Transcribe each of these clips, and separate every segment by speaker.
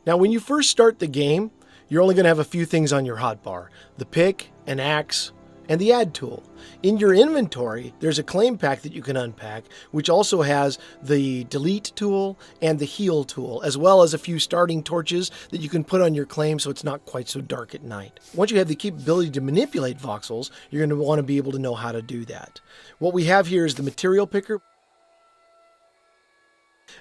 Speaker 1: Now, when you first start the game, you're only going to have a few things on your hotbar: the pick, an axe, and the add tool. In your inventory, there's a claim pack that you can unpack, which also has the delete tool and the heal tool, as well as a few starting torches that you can put on your claim so it's not quite so dark at night. Once you have the capability to manipulate voxels, you're going to want to be able to know how to do that. What we have here is the material picker.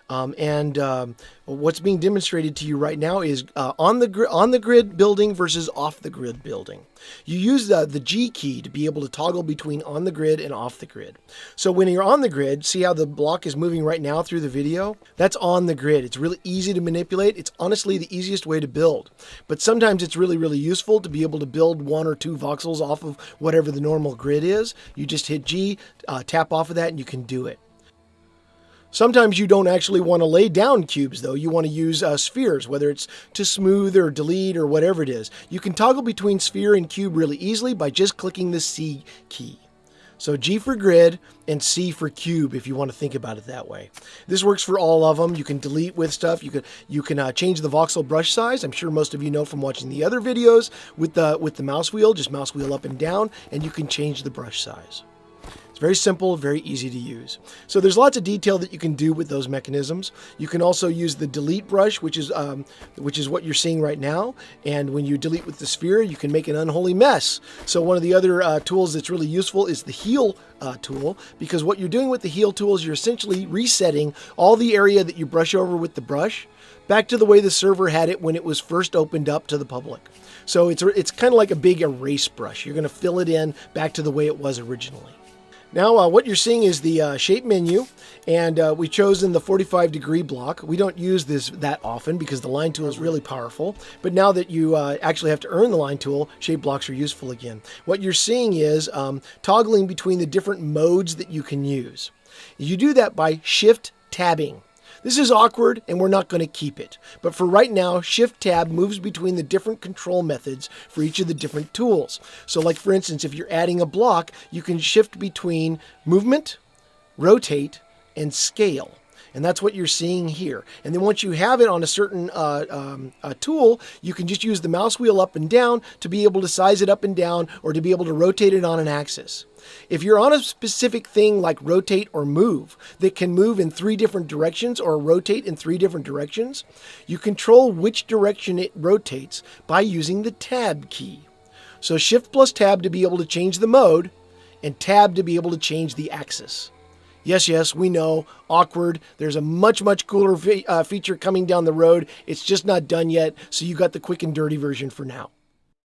Speaker 1: What's being demonstrated to you right now is on the grid building versus off the grid building. You use the G key to be able to toggle between on the grid and off the grid. So when you're on the grid, see how the block is moving right now through the video? That's on the grid. It's really easy to manipulate. It's honestly the easiest way to build. But sometimes it's really, really useful to be able to build 1 or 2 voxels off of whatever the normal grid is. You just hit G, tap off of that, and you can do it. Sometimes you don't actually want to lay down cubes, though. You want to use spheres, whether it's to smooth or delete or whatever it is. You can toggle between sphere and cube really easily by just clicking the C key. So G for grid and C for cube, if you want to think about it that way. This works for all of them. You can delete with stuff. You can change the voxel brush size. I'm sure most of you know from watching the other videos with the mouse wheel. Just mouse wheel up and down, and you can change the brush size. It's very simple, very easy to use. So there's lots of detail that you can do with those mechanisms. You can also use the delete brush, which is what you're seeing right now. And when you delete with the sphere, you can make an unholy mess. So one of the other tools that's really useful is the heal tool, because what you're doing with the heal tool is you're essentially resetting all the area that you brush over with the brush back to the way the server had it when it was first opened up to the public. So it's kind of like a big erase brush. You're going to fill it in back to the way it was originally. Now what you're seeing is the shape menu, and we've chosen the 45-degree block. We don't use this that often because the line tool is really powerful, but now that you actually have to earn the line tool, shape blocks are useful again. What you're seeing is toggling between the different modes that you can use. You do that by shift tabbing. This is awkward and we're not going to keep it. But for right now, Shift Tab moves between the different control methods for each of the different tools. So like for instance, if you're adding a block, you can shift between movement, rotate, and scale. And that's what you're seeing here. And then once you have it on a certain tool, you can just use the mouse wheel up and down to be able to size it up and down or to be able to rotate it on an axis. If you're on a specific thing like rotate or move that can move in 3 different directions or rotate in 3 different directions, you control which direction it rotates by using the Tab key. So Shift plus Tab to be able to change the mode, and Tab to be able to change the axis. Yes, we know, awkward. There's a much cooler feature coming down the road. It's just not done yet, so you got the quick and dirty version for now.